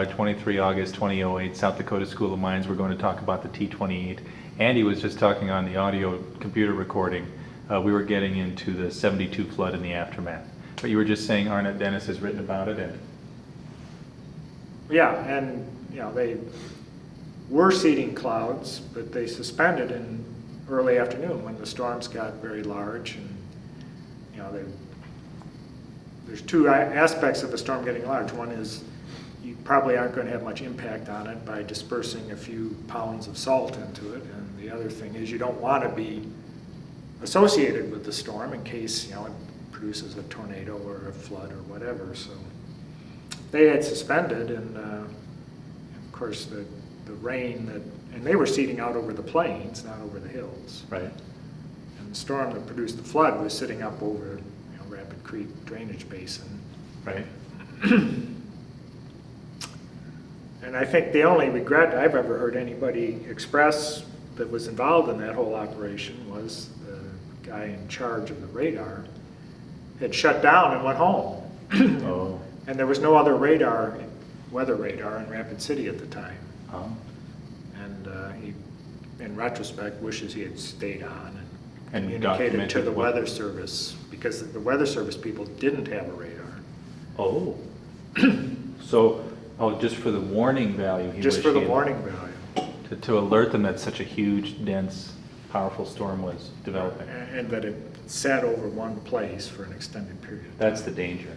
23 August 2008, South Dakota School of Mines. We're going to talk about the T28. Andy was just talking on the audio computer recording. We were getting into the 72 flood and the aftermath. But you were just saying Arnett Dennis has written about it. Yeah, and they were seeding clouds, but they suspended in early afternoon when the storms got very large. And there's two aspects of a storm getting large. One is you probably aren't going to have much impact on it by dispersing a few pounds of salt into it. And the other thing is you don't want to be associated with the storm in case it produces a tornado or a flood or whatever. So they had suspended, and of course the rain and they were seeding out over the plains, not over the hills. Right. And the storm that produced the flood was sitting up over Rapid Creek drainage basin. Right. And I think the only regret I've ever heard anybody express that was involved in that whole operation was the guy in charge of the radar had shut down and went home. Oh. And there was no other weather radar in Rapid City at the time. Oh. And he, in retrospect, wishes he had stayed on And communicated to the what? Weather Service, because the Weather Service people didn't have a radar. Oh. So, just for the warning value. Just for the warning value. To alert them that such a huge, dense, powerful storm was developing. And that it sat over one place for an extended period of time. That's the danger.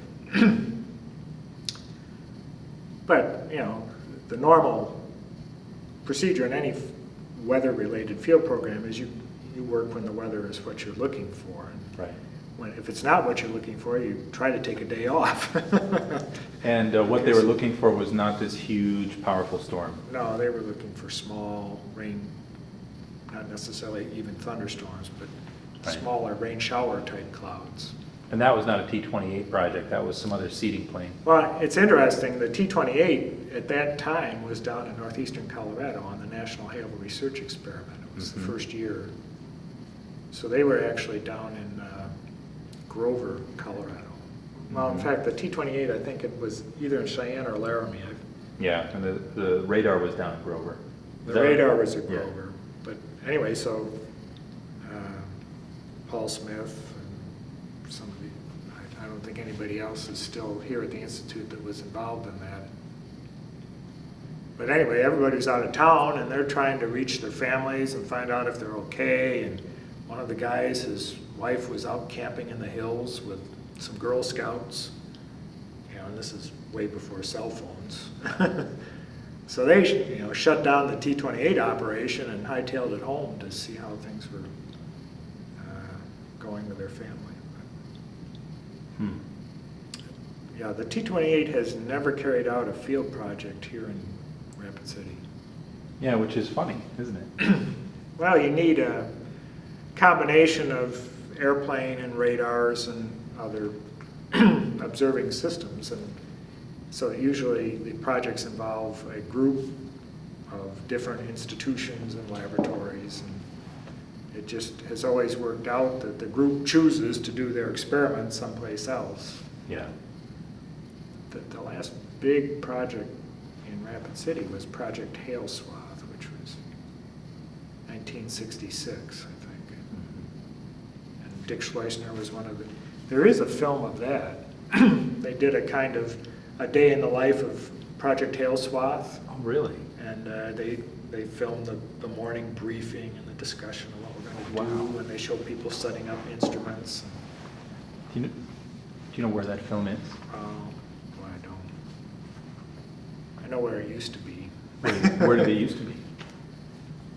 But, the normal procedure in any weather-related field program is you work when the weather is what you're looking for. And Right. if it's not what you're looking for, you try to take a day off. And what they were looking for was not this huge, powerful storm. No, they were looking for small rain, not necessarily even thunderstorms, but Right. smaller rain shower type clouds. And that was not a T28 project, that was some other seeding plane. Well, it's interesting, the T28 at that time was down in northeastern Colorado on the National Hail Research Experiment. It was the first year. So they were actually down in Grover, Colorado. Well, in fact, the T28, I think it was either in Cheyenne or Laramie. Yeah, and the radar was down in Grover. The radar was at Yeah. Grover. But anyway, so Paul Smith and some of the, I don't think anybody else is still here at the Institute that was involved in that. But anyway, everybody's out of town and they're trying to reach their families and find out if they're okay. And one of the guys, his wife was out camping in the hills with some Girl Scouts. And this is way before cell phones. So they shut down the T28 operation and hightailed it home to see how things were going with their family. Yeah, the T28 has never carried out a field project here in Rapid City. Yeah, which is funny, isn't it? Well, you need a combination of airplane and radars and other observing systems. And so usually the projects involve a group of different institutions and laboratories. And it just has always worked out that the group chooses to do their experiments someplace else. Yeah. The last big project in Rapid City was Project Hail Swath, which was 1966, I think. And Dick Schleusner was one of the... There is a film of that. They did a kind of a day in the life of Project Hail Swath. Oh, really? And they filmed the morning briefing and the discussion of what we're going to do, and they show people setting up instruments. Do you know where that film is? Well, I don't. I know where it used to be. Where did it used to be?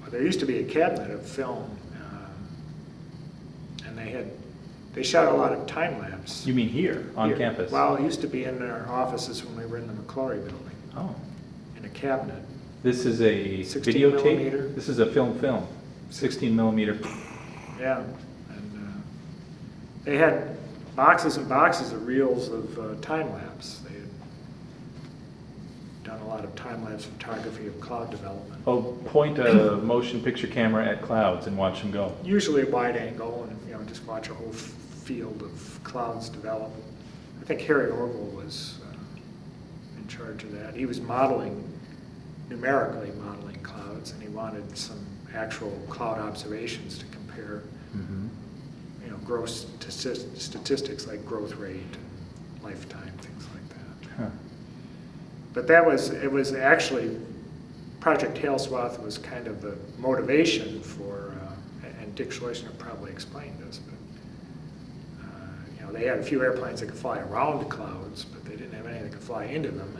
Well, there used to be a cabinet of film, and they shot a lot of time lapse. You mean here, on campus? Well, it used to be in our offices when we were in the McClory building. Oh. In a cabinet. This is a 16 videotape? millimeter. This is a film. 16 millimeter. Yeah. And they had boxes and boxes of reels of time lapse. They had done a lot of time lapse photography of cloud development. Oh, point a motion picture camera at clouds and watch them go. Usually wide angle, and just watch a whole field of clouds develop. I think Harry Orville was in charge of that. He was numerically modeling clouds, and he wanted some actual cloud observations to compare, Mhm. gross statistics like growth rate and lifetime, things like that. Huh. But it was actually, Project Hail Swath was kind of the motivation for, and Dick Schleusner probably explained this, but they had a few airplanes that could fly around clouds, but they didn't have any that could fly into them.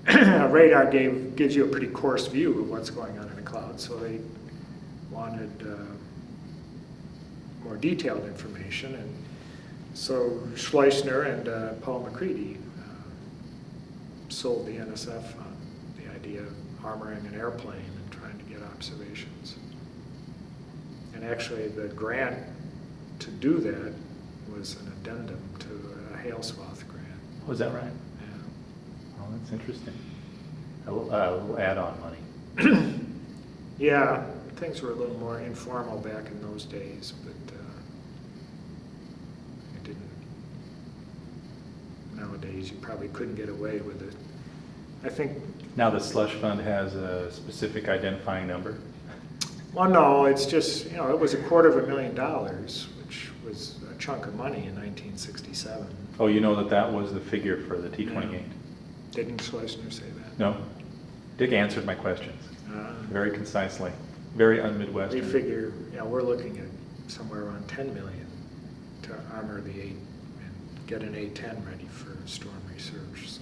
And a radar gives you a pretty coarse view of what's going on in a cloud, so they wanted more detailed information. And so Schleusner and Paul McCready sold the NSF on the idea of armoring an airplane and trying to get observations. And actually the grant to do that was an addendum to a Hail Swath grant. Was that right? Yeah. Oh, that's interesting. A little add-on money. Yeah, things were a little more informal back in those days, but it didn't. Nowadays, you probably couldn't get away with it. I think. Now the slush fund has a specific identifying number. Well, no, it's just, it was $250,000, which was a chunk of money in 1967. Oh, you know that was the figure for the T28? Yeah. Didn't Schleusner say that? No. Dick answered my questions very concisely, very un-Midwestern. We figure, we're looking at somewhere around $10 million to armor the 8 and get an A-10 ready for storm research. So.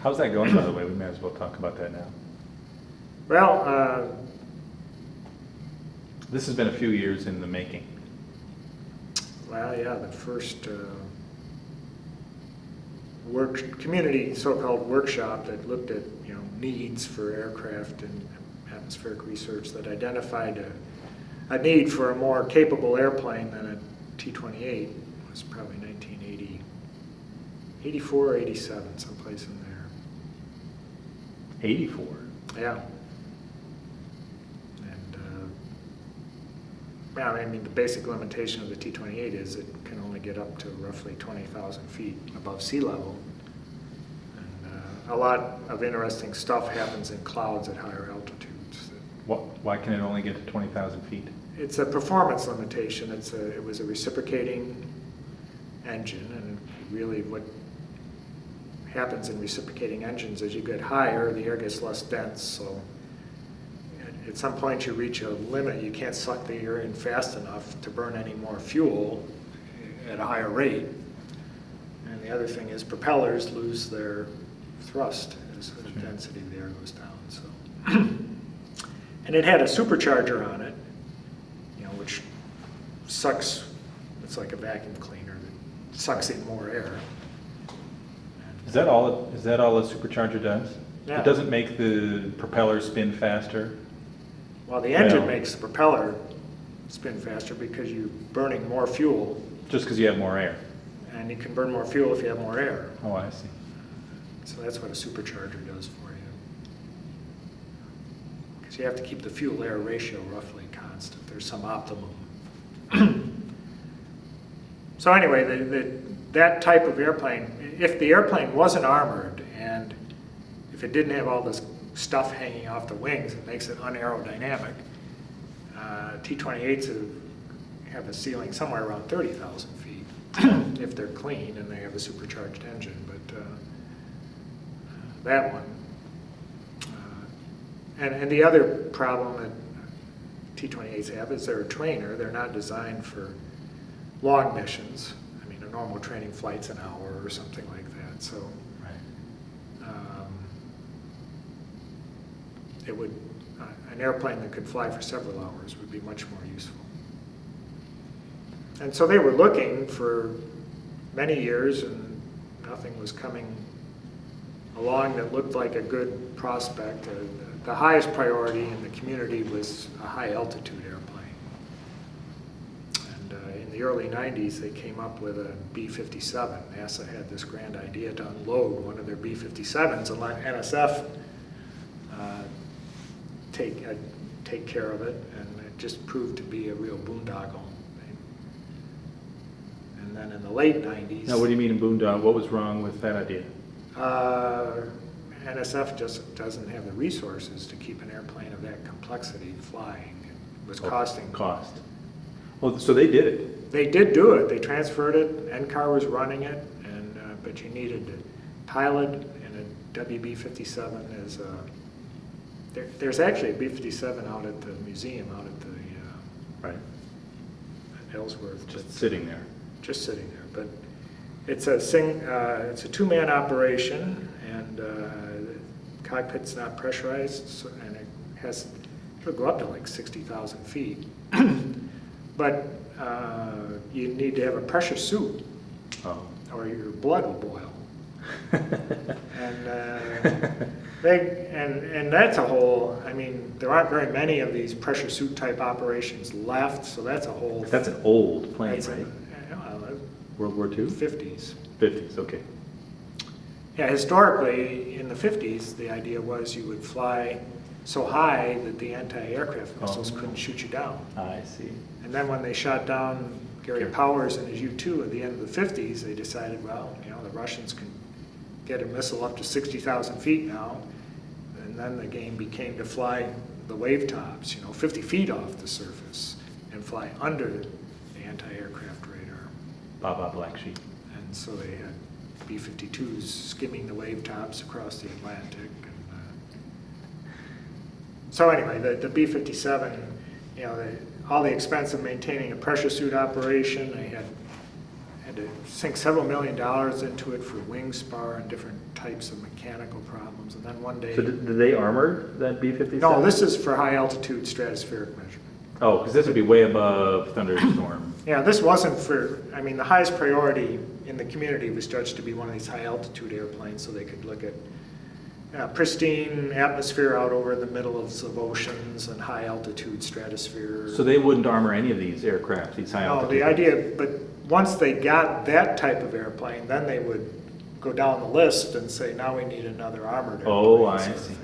How's that going, by the way? We may as well talk about that now. Well, this has been a few years in the making. Well, yeah, the first community so-called workshop that looked at needs for aircraft and atmospheric research that identified a need for a more capable airplane than a T28 was probably 1980, 84 or 87, someplace in there. 84? Yeah. And I mean, the basic limitation of the T28 is it can only get up to roughly 20,000 feet above sea level. And a lot of interesting stuff happens in clouds at higher altitudes. Why can it only get to 20,000 feet? It's a performance limitation. It was a reciprocating engine, and really what happens in reciprocating engines as you get higher, the air gets less dense. So at some point you reach a limit. You can't suck the air in fast enough to burn any more fuel at a higher rate. And the other thing is propellers lose their thrust as the density of the air goes down. So, and it had a supercharger on it, which sucks. It's like a vacuum cleaner that sucks in more air. Is that all a supercharger does? Yeah. It doesn't make the propeller spin faster? Well, the engine makes the propeller spin faster because you're burning more fuel. Just because you have more air? And you can burn more fuel if you have more air. Oh, I see. So that's what a supercharger does for you. Because you have to keep the fuel-air ratio roughly constant. There's some optimum. So anyway, that type of airplane, if the airplane wasn't armored and if it didn't have all this stuff hanging off the wings, it makes it unaerodynamic. T28s have a ceiling somewhere around 30,000 feet if they're clean and they have a supercharged engine. But that one, and the other problem that T28s have is they're a trainer. They're not designed for long missions. I mean, a normal training flight's an hour or something like that. So. It would, an airplane that could fly for several hours would be much more useful. And so they were looking for many years, and nothing was coming along that looked like a good prospect. The highest priority in the community was a high altitude airplane. And in the early 90s, they came up with a B-57. NASA had this grand idea to unload one of their B-57s and let NSF take care of it, and it just proved to be a real boondoggle. And And then in the late 90s, Now, what do you mean in boondoggle? What was wrong with that idea? NSF just doesn't have the resources to keep an airplane of that complexity flying. It was costing. Cost. Well, so they did it. They did do it. They transferred it. NCAR was running it, and but you needed a pilot and a WB-57 as a. There's actually a B-57 out at the museum out at the Right. at Ellsworth. Just sitting there. Just sitting there, but it's it's a two-man operation, and the cockpit's not pressurized, so, and it'll go up to like 60,000 feet. But you need to have a pressure suit, or your blood will boil. And that's a whole. I mean, there aren't very many of these pressure suit type operations left, so that's a whole. That's an old plane, That's right? World War II? 50s. 50s, okay. Yeah, historically, in the 50s, the idea was you would fly so high that the anti-aircraft missiles couldn't shoot you down. I see. And then when they shot down Gary Powers and his U-2 at the end of the 50s, they decided, well, the Russians can get a missile up to 60,000 feet now. And then the game became to fly the wave tops, 50 feet off the surface and fly under the anti-aircraft radar. Baba Black Sheep. And so they had B-52s skimming the wave tops across the Atlantic. So anyway, the B-57, all the expense of maintaining a pressure suit operation, they had to sink several $1 million into it for wing spar and different types of mechanical problems. And then one day... So did they armor that B-57? No, this is for high altitude stratospheric measurement. Oh, because this would be way above thunderstorm. Yeah, this wasn't for, the highest priority in the community was judged to be one of these high altitude airplanes so they could look at pristine atmosphere out over the middle of oceans and high altitude stratosphere. So they wouldn't armor any of these aircraft, these high altitude? No, the idea, but once they got that type of airplane, then they would go down the list and say, now we need another armored airplane. Oh, I see.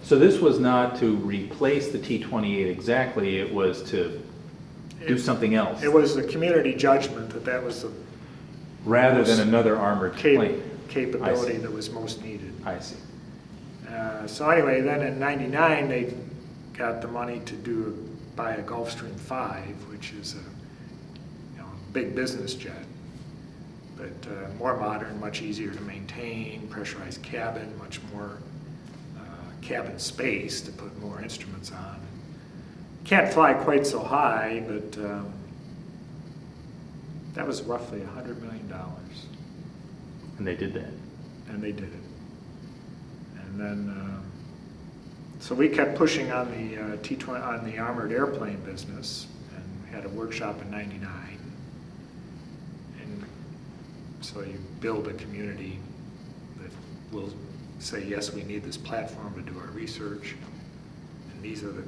So this was not to replace the T-28 exactly, it was to do something else? It was the community judgment that was the... Rather than another armored plane? Capability that was most needed. I see. So anyway, then in '99 they got the money to buy a Gulfstream 5, which is a big business jet, but more modern, much easier to maintain, pressurized cabin, much more cabin space to put more instruments on. Can't fly quite so high, but that was roughly $100 million. And they did that? And they did it. And then, so we kept pushing on the T-20, on the armored airplane business, and had a workshop in '99. And so you build a community that will say, yes, we need this platform to do our research, and these are the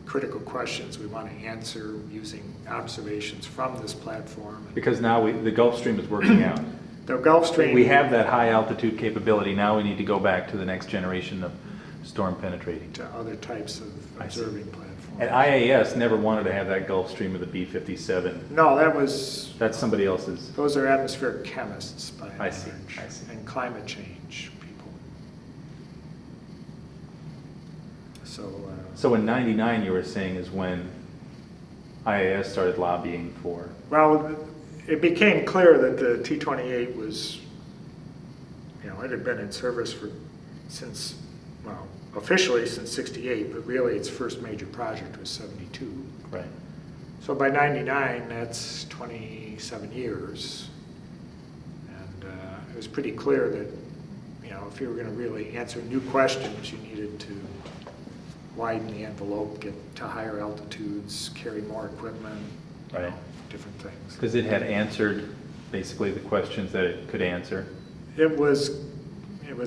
critical questions we want to answer using observations from this platform. Because now the Gulfstream is working out. The Gulfstream... We have that high altitude capability. Now we need to go back to the next generation of storm penetrating. To other types of observing platforms. And IAS never wanted to have that Gulfstream with the B-57. No, that's somebody else's. Those are atmospheric chemists by and large. I see. And climate change people. So in '99 you were saying is when IAS started lobbying for... Well, it became clear that the T-28 was, it had been in service since, officially since '68, but really its first major project was '72. Right. So by '99, that's 27 years. And it was pretty clear that, if you were going to really answer new questions, you needed to widen the envelope, get to higher altitudes, carry more equipment, Right. Different things. Because it had answered basically the questions that it could answer. It was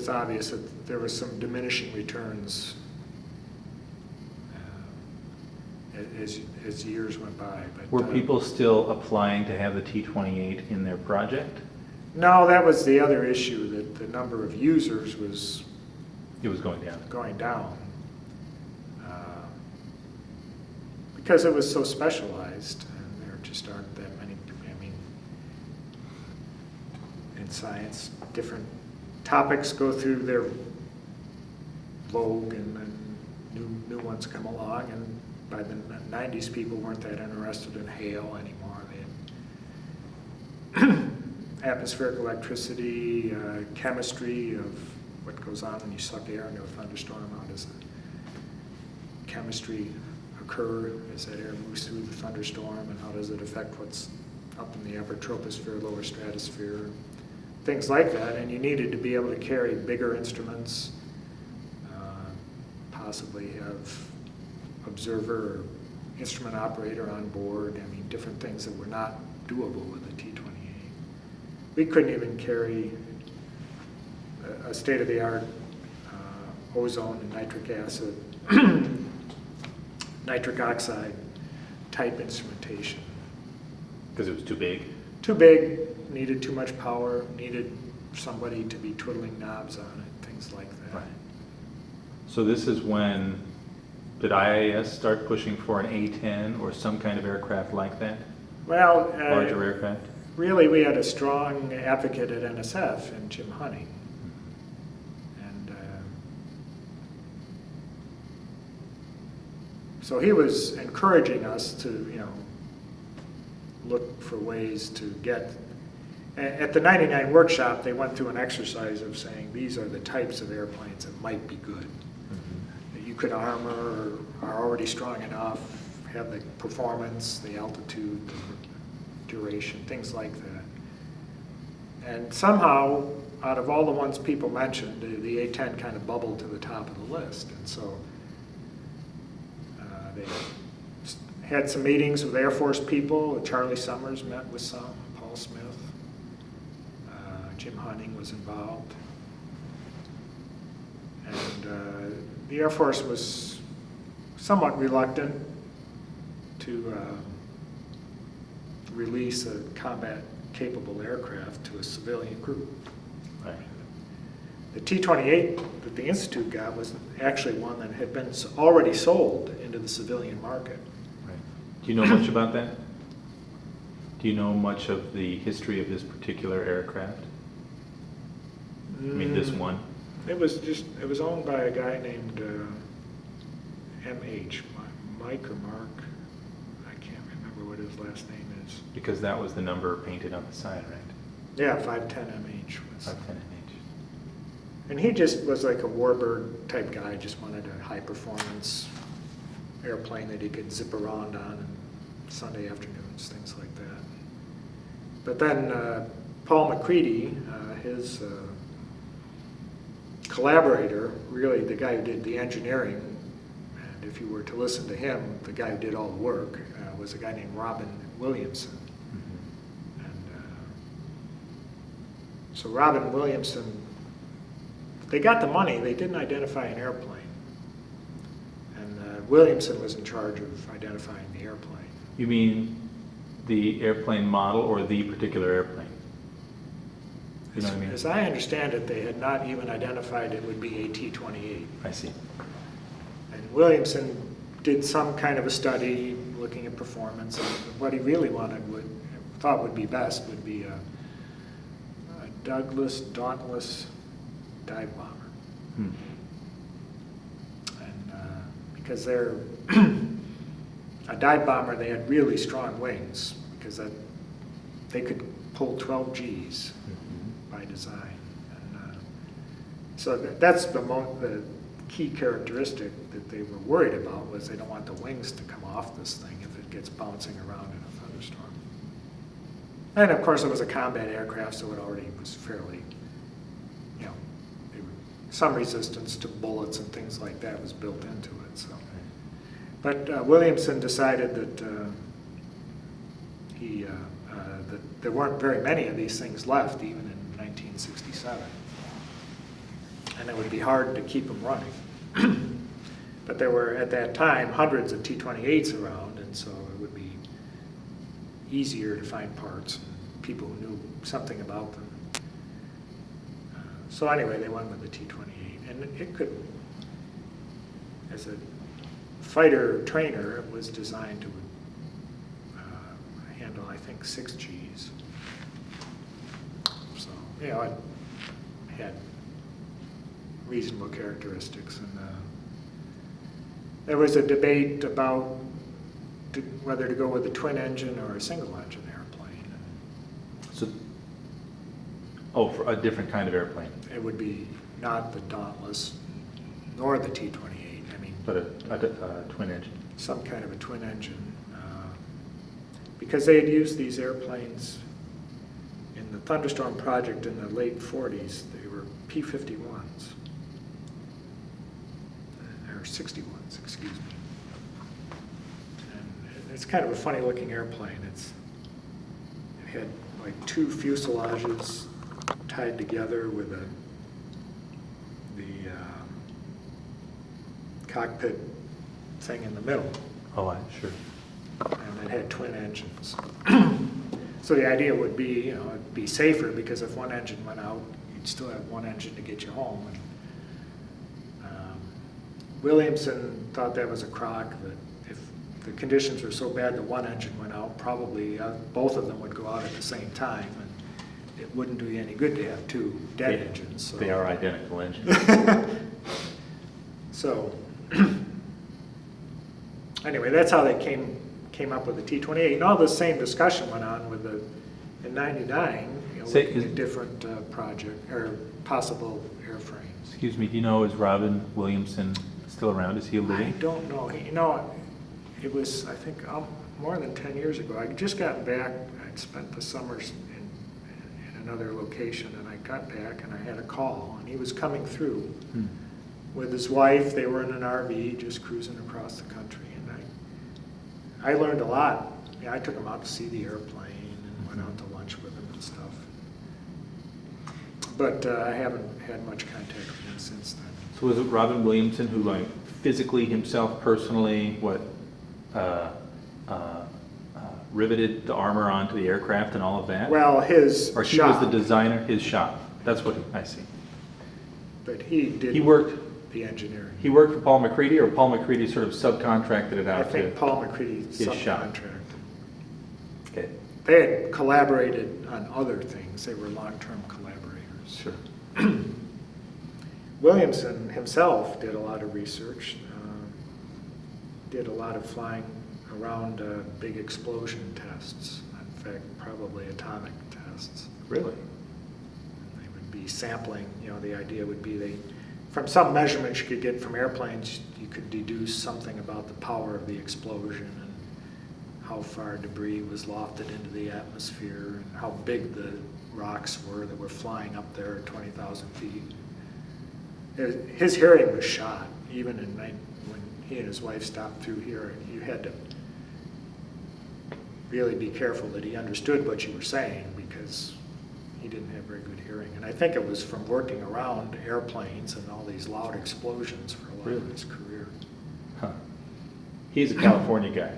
obvious that there was some diminishing returns as years went by. But, Were people still applying to have the T-28 in their project? No, that was the other issue, that the number of users was... It was going down. Because it was so specialized, and there just aren't that many. in science. Different topics go through their vogue, and then new ones come along, and by the 90s people weren't that interested in hail anymore. They had atmospheric electricity, chemistry of what goes on when you suck air into a thunderstorm. How does the chemistry occur as that air moves through the thunderstorm, and how does it affect what's up in the upper troposphere, lower stratosphere, things like that. And you needed to be able to carry bigger instruments, possibly have observer or instrument operator on board. I mean, different things that were not doable with the T28. We couldn't even carry a state-of-the-art ozone and nitric acid, nitric oxide type instrumentation. Because it was too big? Too big, needed too much power, needed somebody to be twiddling knobs on it, things like that. Right. So this is when, did IAS start pushing for an A-10 or some kind of aircraft like that? Well, Larger aircraft? really we had a strong advocate at NSF in Jim Hunning. And so he was encouraging us to, look for ways to get. At the 99 workshop, they went through an exercise of saying these are the types of airplanes that might be good. That you could armor or are already strong enough, have the performance, the altitude, the duration, things like that. And somehow, out of all the ones people mentioned, the A-10 kind of bubbled to the top of the list. And so they had some meetings with Air Force people. Charlie Summers met with some, Paul Smith. Jim Hunning was involved. And the Air Force was somewhat reluctant to release a combat-capable aircraft to a civilian group. Right. The T28 that the Institute got was actually one that had been already sold into the civilian market. Right. Do you know much about that? Do you know much of the history of this particular aircraft? I mean, this one? It was owned by a guy named M.H., Mike or Mark. I can't remember what his last name is. Because that was the number painted on the side, right? Yeah, 510 M.H. was. 510 MH. And he just was like a warbird type guy, just wanted a high performance airplane that he could zip around on Sunday afternoons, things like that. But then Paul McCready, his collaborator, really the guy who did the engineering, and if you were to listen to him, the guy who did all the work, was a guy named Robin Williamson. Mm-hmm. And so Robin Williamson, they got the money, they didn't identify an airplane. And Williamson was in charge of identifying the airplane. You mean the airplane model or the particular airplane? You know what I mean? As I understand it, they had not even identified it would be a T28. I see. And Williamson did some kind of a study looking at performance, and what he really thought would be best would be a Douglas Dauntless dive bomber. And because they're a dive bomber, they had really strong wings because they could pull 12 Gs by design. And so that's the key characteristic that they were worried about, was they don't want the wings to come off this thing if it gets bouncing around in a thunderstorm. And of course it was a combat aircraft, so it already was fairly, some resistance to bullets and things like that was built into it. So, but Williamson decided that that there weren't very many of these things left, even in 1967, and it would be hard to keep them running. But there were, at that time, hundreds of T-28s around, and so it would be easier to find parts and people who knew something about them. So anyway, they went with the T-28, and it could, as a fighter trainer, it was designed to handle, I think, 6 Gs. So you know, it had reasonable characteristics. And there was a debate about whether to go with a twin engine or a single engine airplane. So, oh, for a different kind of airplane, It would be not the Dauntless nor the T-28. I mean, but a twin engine. some kind of a twin engine. Because they had used these airplanes in the Thunderstorm project in the late 40s. They were P-51s. Or 61s, excuse me. And it's kind of a funny looking airplane. It had like two fuselages tied together with the cockpit thing in the middle, Oh, sure. and it had twin engines. So the idea would be, you know, it'd be safer because if one engine went out, you'd still have one engine to get you home. And, Williamson thought that was a crock, that if the conditions were so bad that one engine went out, probably both of them would go out at the same time, and it wouldn't do you any good to have two dead engines. So. They are identical engines. So, anyway, that's how they came up with the T-28. And all the same discussion went on with in '99, you know, looking at different project or possible airframes. Excuse me, do you know, is Robin Williamson still around? Is he I living? don't know. You know, it was, I think, more than 10 years ago. I'd just gotten back. I'd spent the summers in another location, and I got back and I had a call, and he was coming through with his wife. They were in an RV just cruising across the country, and I learned a lot. Yeah, I took him out to see the airplane and went out to lunch with him and stuff. But I haven't had much contact with him since then. So was it Robin Williamson who, like, physically himself, personally, riveted the armor onto the aircraft and all of that? Well, his Or he shop, was the designer, his shop. That's what I see. but he did He worked the engineering. He worked for Paul McCready, or Paul McCready sort of subcontracted it I out think to Paul McCready his shop. subcontracted. Okay, They had collaborated on other things. They were long-term collaborators. sure. Williamson himself did a lot of research, did a lot of flying around big explosion tests. In fact, probably atomic tests. Really? They would be sampling, you know, the idea would be from some measurements you could get from airplanes, you could deduce something about the power of the explosion and how far debris was lofted into the atmosphere and how big the rocks were that were flying up there at 20,000 feet. His hearing was shot, even when he and his wife stopped through here, and you had to really be careful that he understood what you were saying because he didn't have very good hearing. And I think it was from working around airplanes and all these loud explosions for a lot of his career. Huh. He's a California guy.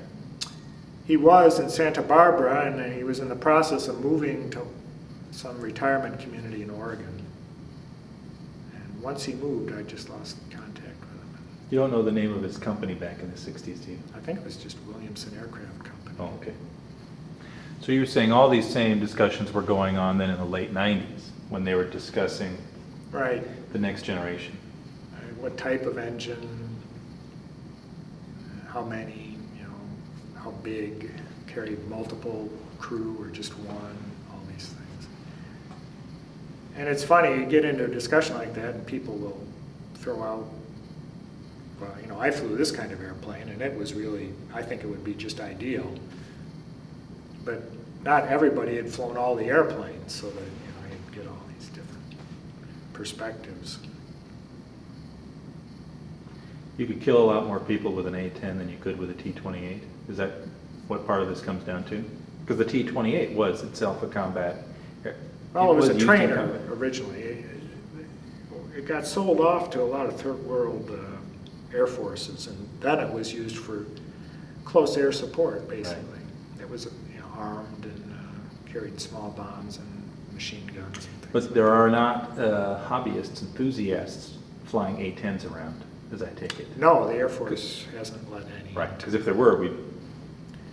He was in Santa Barbara, and he was in the process of moving to some retirement community in Oregon. And once he moved, I just lost contact with him. You don't know the name of his company back in the 60s, do you? I think it was just Williamson Aircraft Company. Oh, okay. So you were saying all these same discussions were going on then in the late 90s when they were discussing Right. the next generation. What type of engine, how many, you know, how big, carry multiple crew or just one, all these things. And it's funny, you get into a discussion like that and people will throw out, well, you know, I flew this kind of airplane and it was really, I think it would be just ideal. But not everybody had flown all the airplanes, so that, you know, you'd get all these different perspectives. You could kill a lot more people with an A-10 than you could with a T-28. Is that what part of this comes down to? Because the T-28 was itself a combat. Well, it was a used in trainer combat. originally. It got sold off to a lot of third world air forces, and then it was used for close air support, basically. Right. It was, you know, armed and carried small bombs and machine guns and things. But there are not hobbyists, enthusiasts flying A-10s around, as I take it. No, the Air Force hasn't let any. Right, because if there were,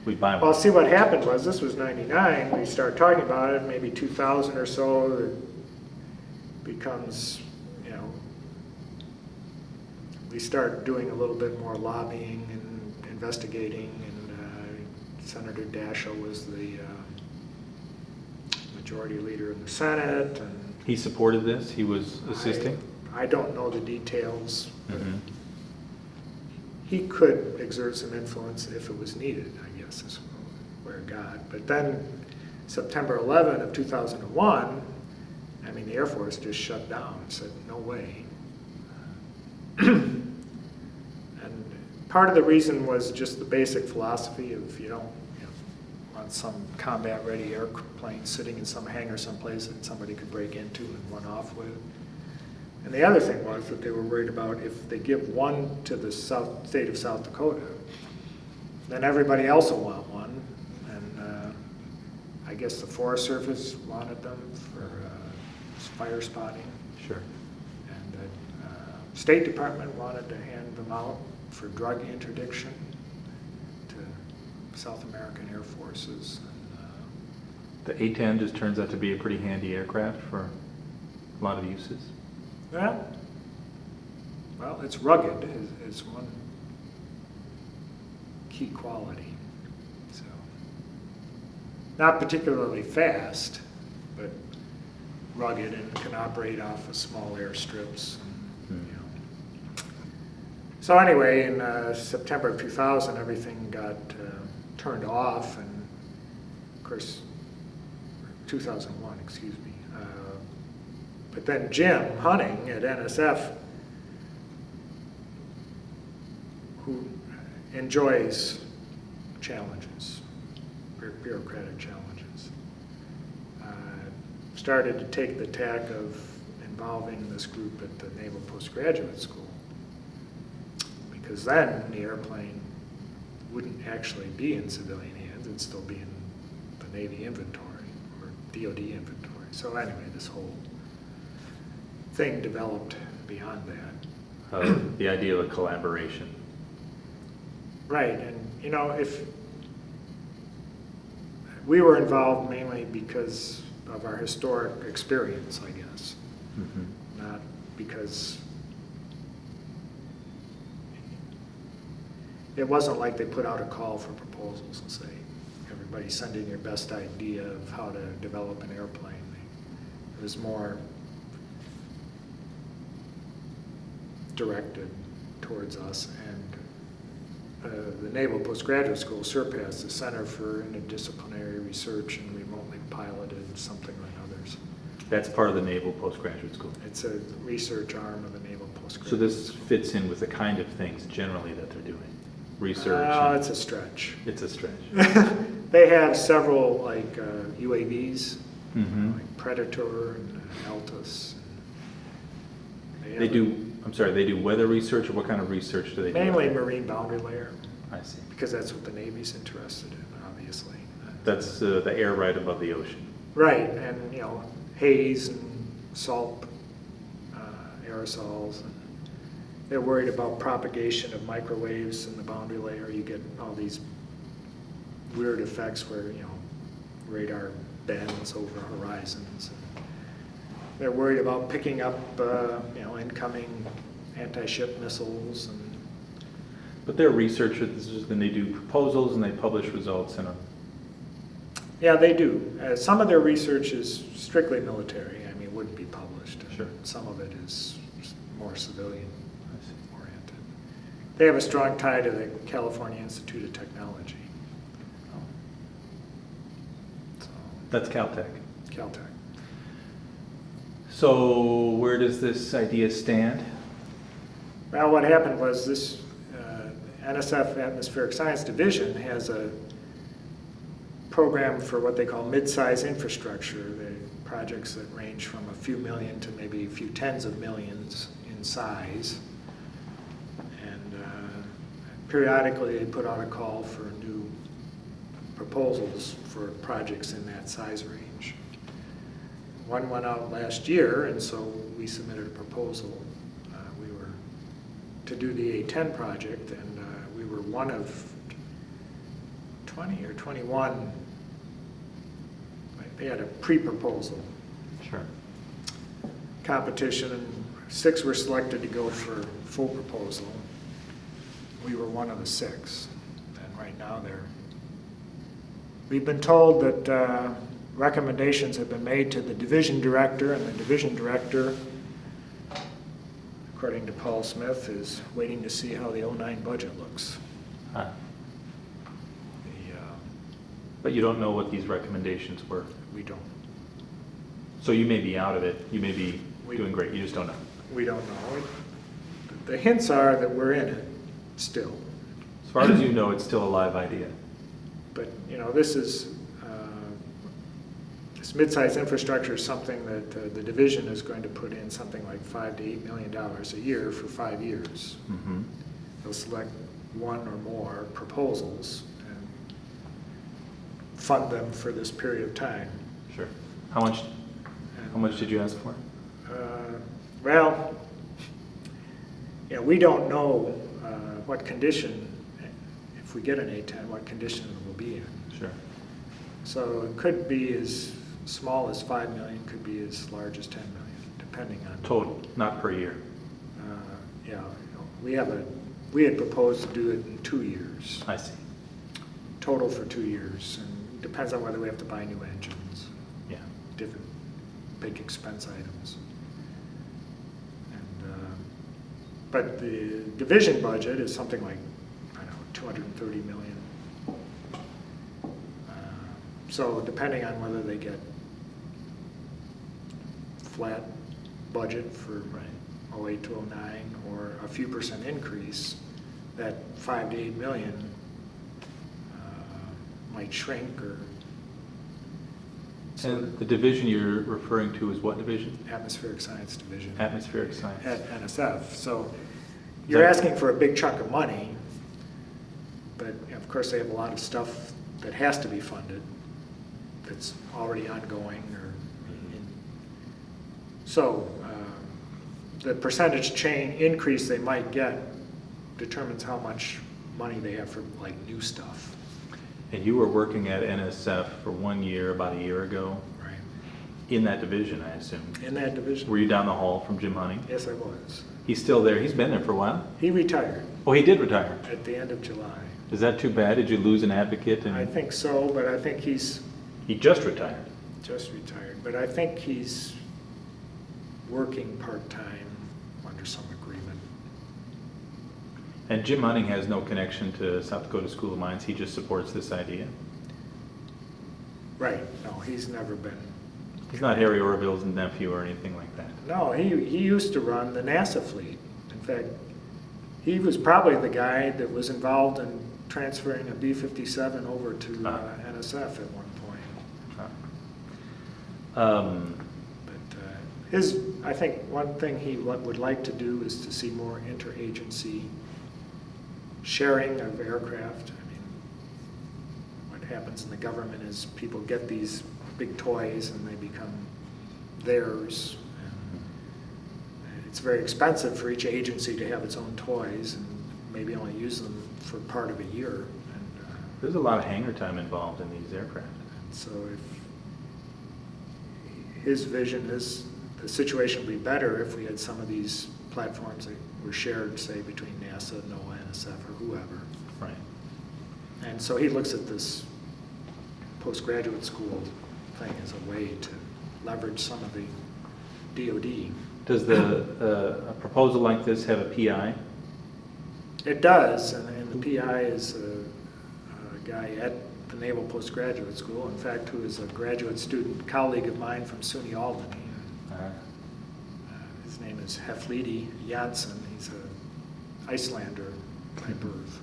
we'd buy Well, one. see, what happened was, this was '99, we started talking about it, maybe 2000 or so, becomes, we start doing a little bit more lobbying and investigating, and Senator Daschle was the majority leader in the Senate, and He supported this? He was assisting? I don't know the details, but Mhm. he could exert some influence if it was needed, I guess, is where it got. But then September 11 of 2001, the Air Force just shut down, said, no way. And part of the reason was just the basic philosophy of you don't want some combat-ready airplane sitting in some hangar someplace that somebody could break into and run off with. And the other thing was that they were worried about if they give one to the state of South Dakota, then everybody else will want one. And I guess the Forest Service wanted them for fire spotting. Sure. And the State Department wanted to hand them out for drug interdiction to South American Air Forces. The A-10 just turns out to be a pretty handy aircraft for a lot of uses. Well, it's rugged is one key quality. So, not particularly fast, but rugged and can operate off of small airstrips. So anyway, in September of 2000, everything got turned off, and of course, 2001, excuse me. But then Jim Hunting at NSF, who enjoys challenges, bureaucratic challenges, started to take the tack of involving this group at the Naval Postgraduate School, because then the airplane wouldn't actually be in civilian hands, it'd still be in the Navy inventory or DoD inventory. So anyway, this whole thing developed beyond that. The idea of a collaboration. Right, and if we were involved mainly because of our historic experience, I guess, not because it wasn't like they put out a call for proposals and say, everybody send in your best idea of how to develop an airplane. It was more directed towards us, and the Naval Postgraduate School, SURPASS, the Center for Interdisciplinary Research and Remotely Piloted something or others. That's part of the Naval Postgraduate School. It's a research arm of the Naval Postgraduate So this School. fits in with the kind of things generally that they're doing? Research? It's a stretch. It's a stretch. They have several like UAVs, Mm-hmm. like Predator and Altus. They do weather research, or what kind of research do they do? Mainly marine boundary layer, I see. because that's what the Navy's interested in, obviously. That's the air right above the ocean. Right, and haze and salt aerosols. And they're worried about propagation of microwaves in the boundary layer. You get all these weird effects where radar bends over horizons. And they're worried about picking up incoming anti-ship missiles. And But they're researchers, and they do proposals, and they publish results in a... yeah, they do. Some of their research is strictly military. It wouldn't be published. Sure. Some of it is more civilian I see. oriented. They have a strong tie to the California Institute of Technology. So, That's Caltech. Caltech. So where does this idea stand? Well, what happened was this NSF Atmospheric Science Division has a program for what they call mid-size infrastructure, the projects that range from a few million to maybe a few tens of millions in size. And periodically they put out a call for new proposals for projects in that size range. One went out last year, and so we submitted a proposal. We were to do the A-10 project, and we were one of 20 or 21. They had a pre-proposal. Sure. competition, and 6 were selected to go for full proposal. We were one of the 6, and right now we've been told that recommendations have been made to the division director, and the division director, according to Paul Smith, is waiting to see how the '09 budget looks. Huh. But you don't know what these recommendations were. We don't. So you may be out of it, you may be We- doing great, you just don't know. We don't know. The hints are that we're in it still. As far as you know, it's still a live idea. But, this is, this mid-size infrastructure is something that the division is going to put in something like $5 to $8 million a year for 5 years. Mm-hmm. They'll select one or more proposals and fund them for this period of time. Sure. How much did you ask for? Well, we don't know what condition, if we get an A10, what condition it will be in. Sure. So it could be as small as 5 million, could be as large as 10 million, depending on. Total, not per year. Yeah, we had proposed to do it in 2 years, I see. total for 2 years, and depends on whether we have to buy new engines, Yeah. different big expense items. And, but the division budget is something like, I don't know, 230 million. So depending on whether they get flat budget for 08 to 09 or a few percent increase, that 5 to 8 million might shrink or. So And the division you're referring to is what division? atmospheric science division Atmospheric science. at NSF. So you're asking for a big chunk of money, but of course they have a lot of stuff that has to be funded that's already ongoing or in. So the percentage increase they might get determines how much money they have for like new stuff. And you were working at NSF for 1 year, about a year ago, Right. in that division, I assume. In that division? Were you down the hall from Jim Hunting? Yes, I was. He's still there. He's been there for a while. He retired Oh, he did retire. at the end of July. Is that too bad? Did you lose an advocate? I think so, but I think he's He just retired. just retired. But I think he's working part-time under some agreement. And Jim Hunting has no connection to South Dakota School of Mines. He just supports this idea. Right, no, he's never been. He's not Harry Orville's nephew or anything like that. No, he used to run the NASA fleet. In fact, he was probably the guy that was involved in transferring a B-57 over to NSF at one point. But I think one thing he would like to do is to see more interagency sharing of aircraft. I mean, what happens in the government is people get these big toys and they become theirs. And it's very expensive for each agency to have its own toys and maybe only use them for part of a year. And, There's a lot of hangar time involved in these aircraft. so if his vision is the situation would be better if we had some of these platforms that were shared, say, between NASA, NOAA, NSF, or whoever. Right. And so he looks at this postgraduate school thing as a way to leverage some of the DOD. Does a proposal like this have a PI? It does, and the PI is a guy at the Naval Postgraduate School, in fact, who is a graduate student colleague of mine from SUNY Albany. His name is Heflidi Janssen. He's an Icelander by birth.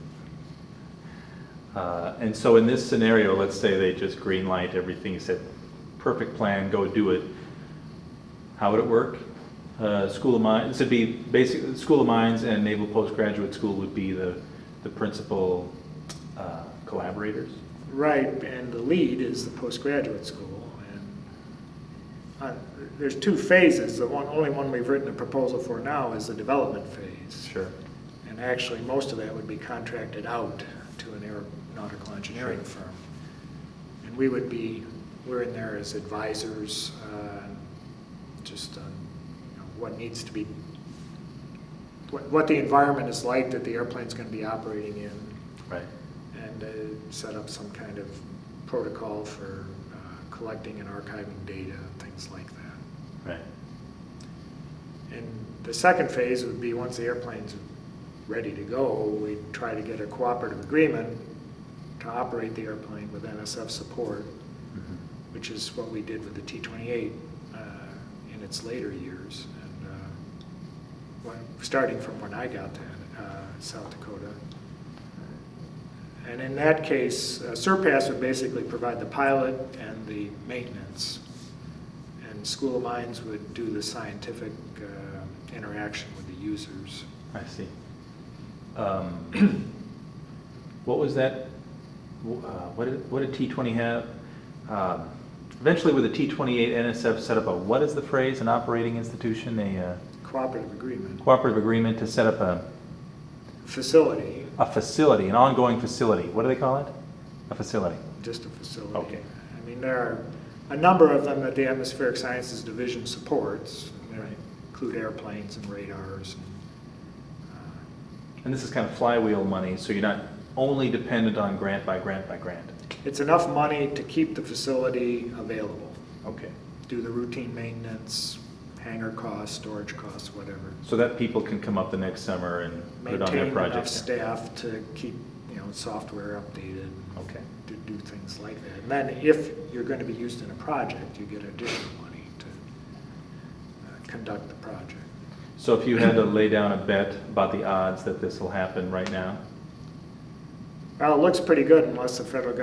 And so in this scenario, let's say they just green light everything, said, perfect plan, go do it. How would it work? School of Mines, this would be basically, School of Mines and Naval Postgraduate School would be the principal collaborators? Right, and the lead is the postgraduate school. And there's 2 phases. The only one we've written a proposal for now is the development phase. Sure. And actually, most of that would be contracted out to an aeronautical engineering firm. And we're in there as advisors, just on what needs to be, what the environment is like that the airplane's going to be operating in, Right. and set up some kind of protocol for collecting and archiving data, things like that. Right. And the second phase would be once the airplane's ready to go, we'd try to get a cooperative agreement to operate the airplane with NSF support, Mhm. which is what we did with the T28 in its later years, and starting from when I got to South Dakota. And in that case, Surpass would basically provide the pilot and the maintenance, and School of Mines would do the scientific interaction with the users. I see. What was that? What did T20 have? Eventually, with the T28, NSF set up a, what is the phrase? An operating institution, a Cooperative agreement. cooperative agreement to set up Facility, a facility, an ongoing facility. What do they call it? A facility. just a facility. Okay. I mean, there are a number of them that the Atmospheric Sciences Division supports. They Right. include airplanes and radars. And this is kind of flywheel money, so you're not only dependent on grant by grant by grant. It's enough money to keep the facility available, Okay. do the routine maintenance, hangar costs, storage costs, whatever. So that people can come up the next summer and put it on their Maintain enough project. staff to keep, software updated. Okay. To do things like that. And then if you're going to be used in a project, you get additional money to conduct the project. So if you had to lay down a bet about the odds that this will happen right now? Well, it looks pretty good unless the federal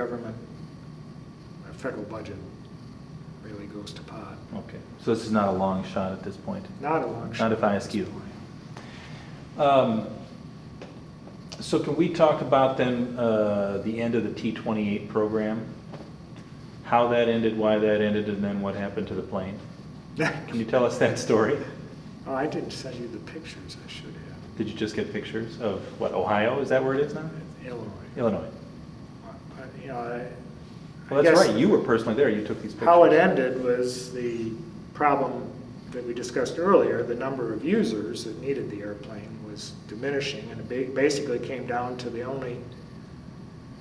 budget really goes to pot. Okay. So this is not a long shot at this point? Not a long shot. Not if I ask you. So can we talk about then the end of the T28 program? How that ended, why that ended, and then what happened to the plane? Can you tell us that story? Oh, I didn't send you the pictures. I should have. Did you just get pictures of what, Ohio? Is that where it is now? Illinois. Illinois. Well, I that's guess right. You were personally there. You took these pictures. how it ended was the problem that we discussed earlier. The number of users that needed the airplane was diminishing, and it basically came down to the only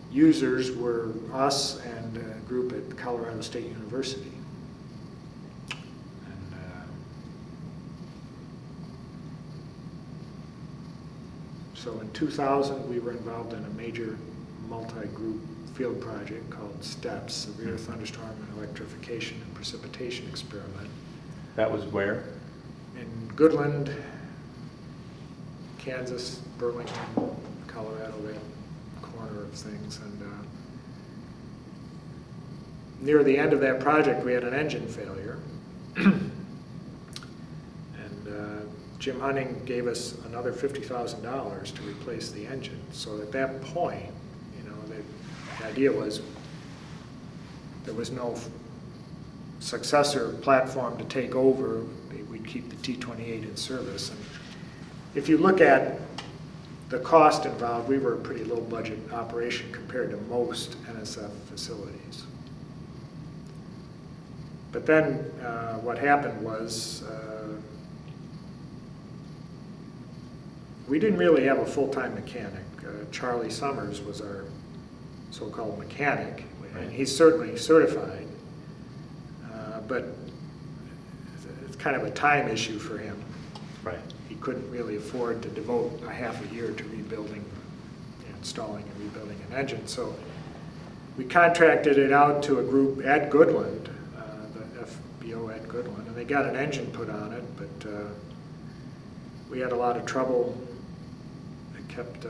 users were us and a group at Colorado State University. And, so in 2000, we were involved in a major multi-group field project called STEPS, Severe Thunderstorm and Electrification and Precipitation Experiment, That was where? in Goodland, Kansas, Burlington, Colorado, that corner of things. And near the end of that project, we had an engine failure. And Jim Hunting gave us another $50,000 to replace the engine. So at that point, the idea was there was no successor platform to take over. We'd keep the T28 in service. And if you look at the cost involved, we were a pretty low budget operation compared to most NSF facilities. But then what happened was we didn't really have a full-time mechanic. Charlie Summers was our so-called mechanic, and he's certainly certified, but it's kind of a time issue for him. Right. He couldn't really afford to devote a half a year to rebuilding, installing and rebuilding an engine. So we contracted it out to a group at Goodland, the FBO at Goodland, and they got an engine put on it, but we had a lot of trouble. It kept,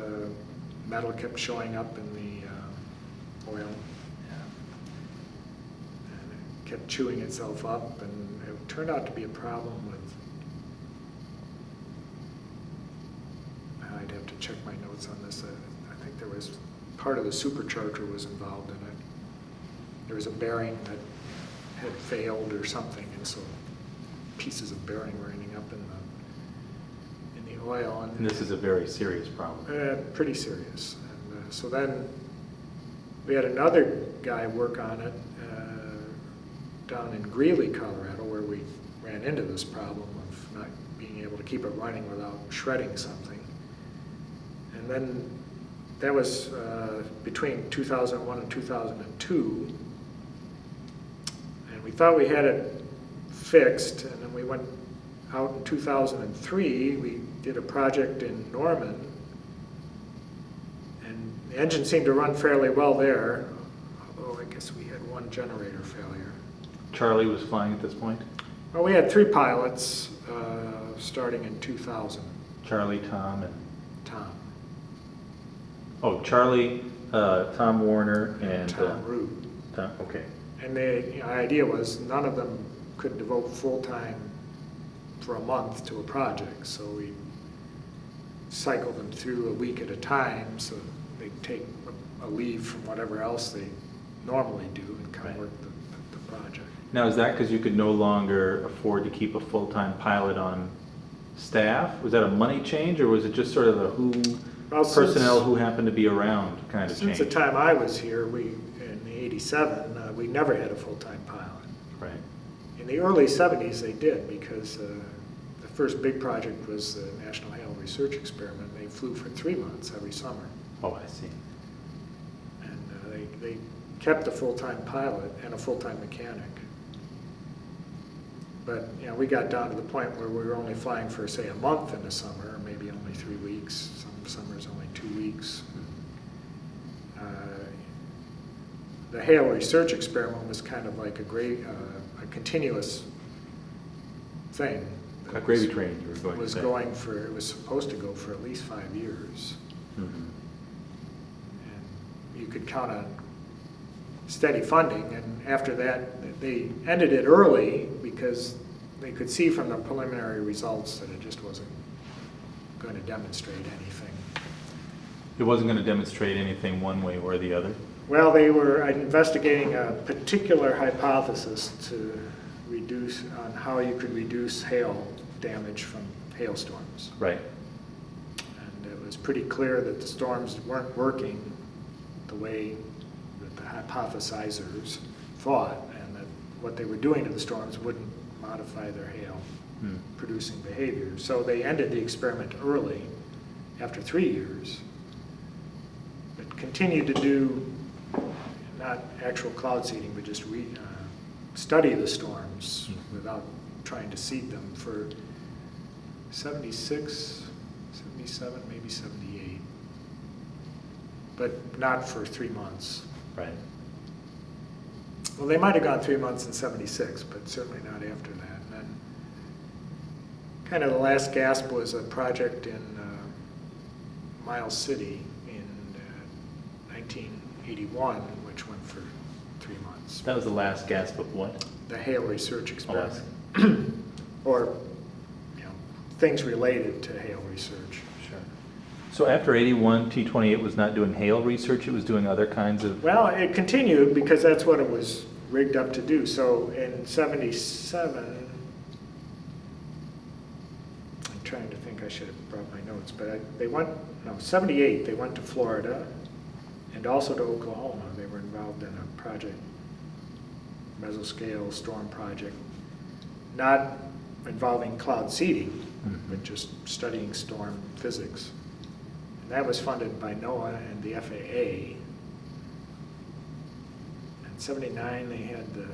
metal kept showing up in the oil. And it kept chewing itself up, and it turned out to be a problem with, I'd have to check my notes on this. I think there was, part of the supercharger was involved in it. There was a bearing that had failed or something, and so pieces of bearing were ending up in the oil. And this is a very serious problem. Pretty serious. And so then we had another guy work on it down in Greeley, Colorado, where we ran into this problem of not being being able to keep it running without shredding something. And then that was between 2001 and 2002. And we thought we had it fixed, and then we went out in 2003. We did a project in Norman, and the engine seemed to run fairly well there, although I guess we had one generator failure. Charlie was flying at this point? Well, we had 3 pilots starting in 2000. Charlie, Tom, and... Tom. Oh, Charlie, Tom Warner, and... Tom Root. Tom, okay. And the idea was none of them could devote full-time for a month to a project, so we cycled them through a week at a time, so they'd take a leave from whatever else they normally do and come Right. work the project. Now, is that because you could no longer afford to keep a full-time pilot on staff? Was that a money change, or was it just sort of a personnel who happened to be around kind of change? Since the time I was here, in the '87, we never had a full-time pilot. Right. In the early '70s, they did, because the first big project was the National Hail Research Experiment. They flew for 3 months every summer. Oh, I see. And they kept a full-time pilot and a full-time mechanic. But we got down to the point where we were only flying for, say, a month in the summer, or maybe only 3 weeks. Some summers only 2 weeks. The Hail Research Experiment was kind of like a continuous thing. A gravy train, you were going to say. It was supposed to go for at least 5 years. Mm-hmm. And you could count on steady funding, and after that, they ended it early because they could see from the preliminary results that it just wasn't going to demonstrate anything. It wasn't going to demonstrate anything one way or the other? Well, they were investigating a particular hypothesis to reduce on how you could reduce hail damage from hailstorms. Right. And it was pretty clear that the storms weren't working the way that the hypothesizers thought, and that what they were doing to the storms wouldn't modify their hail producing behavior. So they ended the experiment early, after 3 years, but continued to do not actual cloud seeding, but just study the storms without trying to seed them for 76, 77, maybe 78, but not for 3 months. Right. Well, they might have gone 3 months in 76, but certainly not after that. And then kind of the last gasp was a project in Miles City in 1981, which went for 3 months. That was the last gasp of what? The Hail Research Experiment. Oh, I see. Or things related to hail research. Sure. So after 81, T28 was not doing hail research, it was doing other kinds of... Well, it continued because that's what it was rigged up to do. So in 77, I'm trying to think, I should have brought my notes, but 78, they went to Florida and also to Oklahoma. They were involved in a project, mesoscale storm project, not involving cloud seeding, but just studying storm physics. And that was funded by NOAA and the FAA. In 79, they had the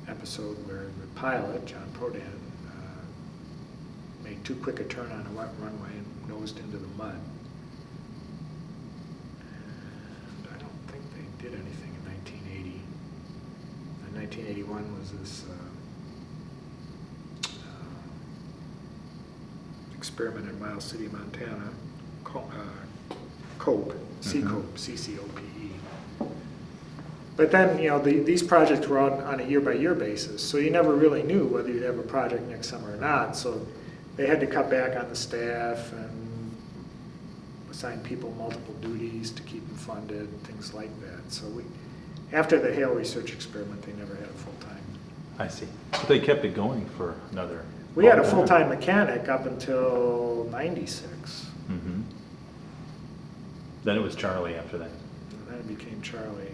episode where the pilot, John Prodan, made too quick a turn on a wet runway and nosed into the mud. And I don't think they did anything in 1980. And 1981 was this experiment in Miles City, Montana, COPE, C-COPE, C-C-O-P-E. But then, these projects were on a year-by-year basis, so you never really knew whether you'd have a project next summer or not. So they had to cut back on the staff and assign people multiple duties to keep them funded, things like that. So after the Hail Research Experiment, they never had a full-time. I see. But they kept it going for another... We had a full-time mechanic up until 96. Mm-hmm. Then it was Charlie after that. And then it became Charlie.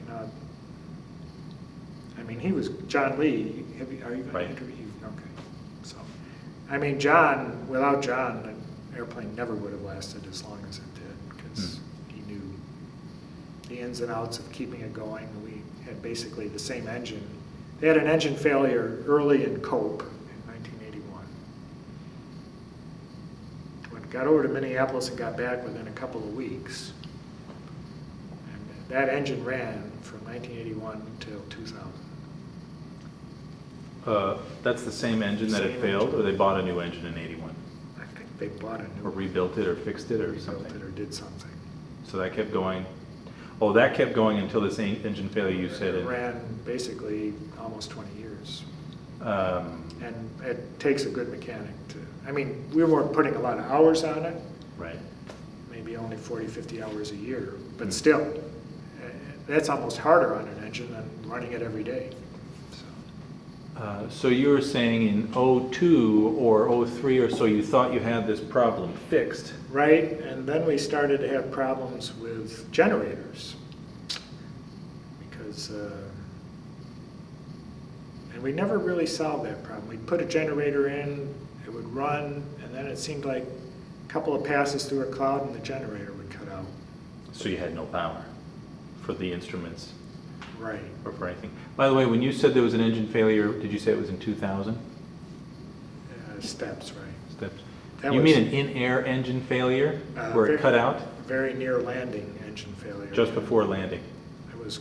He was John Lee. Are you going Right. to interview? Okay. So, I mean, John, without John, the airplane never would have lasted as long as it did, because he knew the ins and outs of keeping it going. We had basically the same engine. They had an engine failure early in Cope in 1981. When got over to Minneapolis and got back within a couple of weeks. And that engine ran from 1981 till 2000. That's the same engine that had Same failed, engine. or they bought a new engine in 81? I think they bought a new Or rebuilt it, or fixed it, or rebuilt something? it or did something. So that kept going? Oh, that kept going until this engine failure, you said? It ran basically almost 20 years. Um, And it takes a good mechanic to, I mean, we weren't putting a lot of hours on it, Right. maybe only 40, 50 hours a year, but Hmm. still, that's almost harder on an engine than running it every day. So, So you were saying in '02 or '03 or so, you thought you had this problem fixed? right, and then we started to have problems with generators. Because, and we never really solved that problem. We'd put a generator in, it would run, and then it seemed like a couple of passes through a cloud and the generator would cut out. So you had no power for the instruments Right. or for anything? By the way, when you said there was an engine failure, did you say it was in 2000? Steps, right. Steps. That You was- mean an in-air engine failure where very- it cut out Very near landing engine failure. just before landing? It was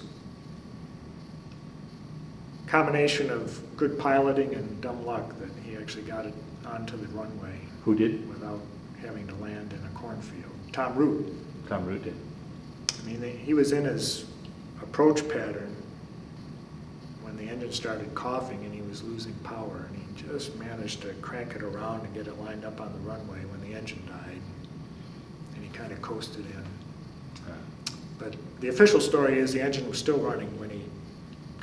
a combination of good piloting and dumb luck that he actually got it onto the runway Who did? without having to land in a cornfield. Tom Root. Tom Root did. I mean, he was in his approach pattern when the engine started coughing and he was losing power, and he just managed to crank it around and get it lined up on the runway when the engine died, and he kind of coasted in. But the official story is the engine was still running when he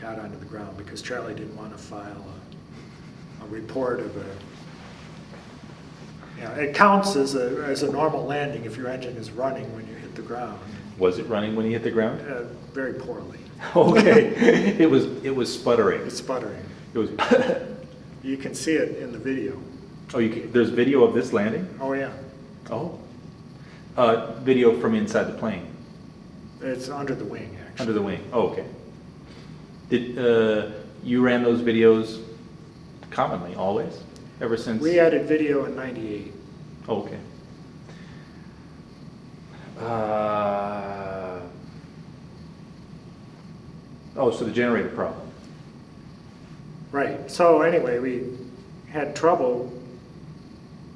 got onto the ground, because Charlie didn't want to file a report of a, you know, it counts as a normal landing if your engine is running when you hit the ground. Was it running when he hit the ground? Very poorly. Okay. It was sputtering. It's sputtering. It was. You can see it in the video. Oh, there's video of this landing? Oh, yeah. Oh. Video from inside the plane, It's under the wing, actually. under the wing. Oh, okay. Did you ran those videos commonly, always, ever since? We added video in '98. Oh, okay. Oh, so the generator problem. Right. So anyway, we had trouble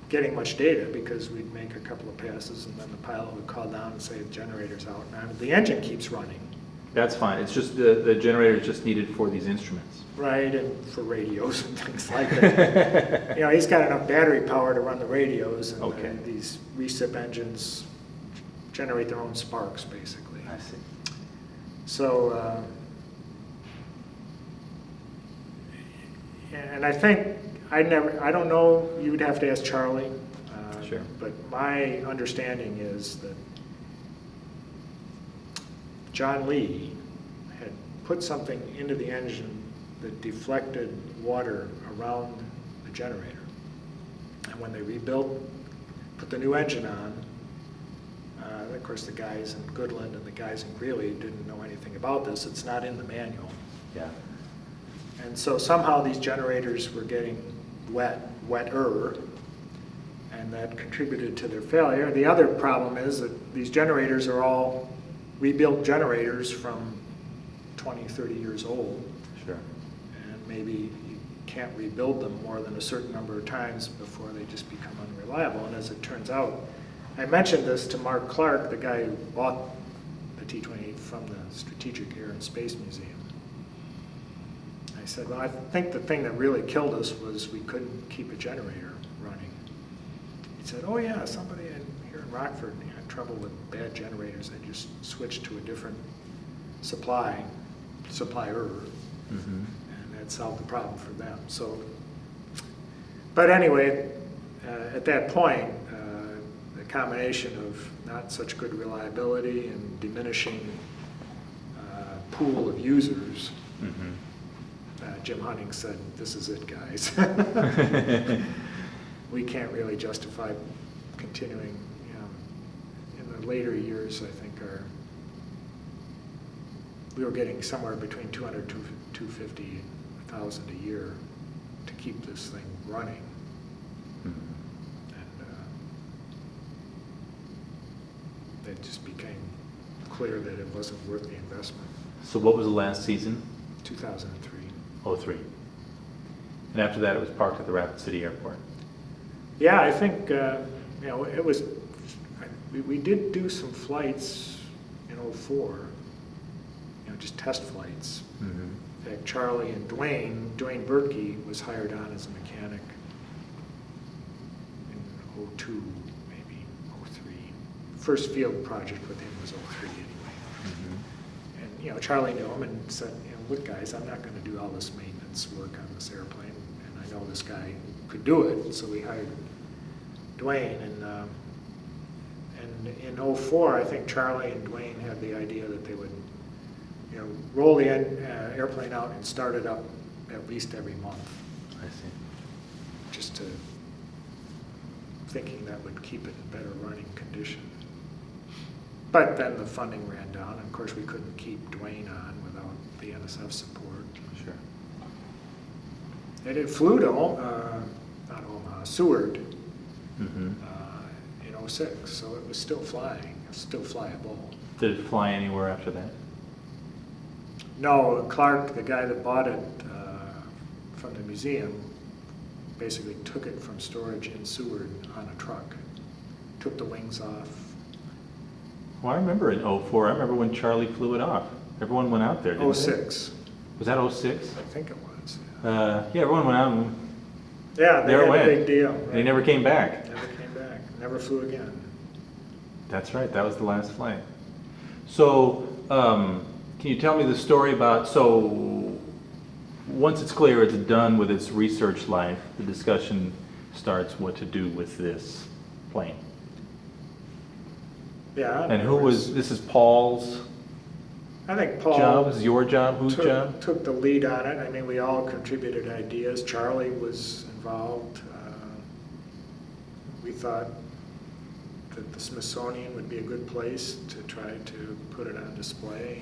getting much data because we'd make a couple of passes and then the pilot would call down and say the generator's out. Now the engine keeps running. That's fine. It's just the generator is just needed for these instruments. Right, and for radios and things like that. You know, he's got enough battery power to run the radios, and Okay. these recip engines generate their own sparks, basically. I see. So, and I think, I don't know, you would have to ask Charlie. Sure. But my understanding is that John Lee had put something into the engine that deflected water around the generator. And when they rebuilt, put the new engine on, of course the guys in Goodland and the guys in Greeley didn't know anything about this. It's not in the manual. Yeah. And so somehow these generators were getting wetter, and that contributed to their failure. The other problem is that these generators are all rebuilt generators from 20, 30 years old. Sure. And maybe you can't rebuild them more than a certain number of times before they just become unreliable. And as it turns out, I mentioned this to Mark Clark, the guy who bought the T28 from the Strategic Air and Space Museum. I said, well, I think the thing that really killed us was we couldn't keep a generator running. He said, oh yeah, somebody here in Rockford had trouble with bad generators. They just switched to a different supplier, Mm-hmm. and that solved the problem for them. So, but anyway, at that point, the combination of not such good reliability and diminishing pool of users, Mm-hmm. Jim Hunting said, this is it, guys. we can't really justify continuing, in the later years, I think we were getting somewhere between 200 to 250,000 a year to keep this thing running. And it just became clear that it wasn't worth the investment. So what was the last season? 2003. 03. And after that, it was parked at the Rapid City Airport. Yeah, I think, it was, we did do some flights in 04, just test flights. Mm-hmm. In fact, Charlie and Dwayne Berkey was hired on as a mechanic in 02, maybe 03. First field project with him was 03 anyway. Mm-hmm. And, Charlie knew him and said, look guys, I'm not gonna do all this maintenance work on this airplane, and I know this guy could do it, so we hired Dwayne. And in 04, I think Charlie and Dwayne had the idea that they would roll the airplane out and start it up at least every month. I see. Just to, thinking that would keep it in better running condition. But then the funding ran down, and of course we couldn't keep Dwayne on without the NSF support. Sure. And it flew to Seward Mm-hmm. In 06, so it was still flying, it was still flyable. Did it fly anywhere after that? No, Clark, the guy that bought it from the museum, basically took it from storage in Seward on a truck, took the wings off. Well, I remember in 04, I remember when Charlie flew it off. Everyone went out there, didn't they? 06. Was that 06? I think it was. Yeah, everyone went out and Yeah, they there it had went. a big deal. And he never came back. Never came back. Never flew again. That's right, that was the last flight. So, can you tell me the story about, so once it's clear it's done with its research life, the discussion starts what to do with this plane. Yeah. And who was, this is Paul's I think Paul job, this is your job, whose job? took the lead on it. I mean, we all contributed ideas. Charlie was involved. We thought that the Smithsonian would be a good place to try to put it on display.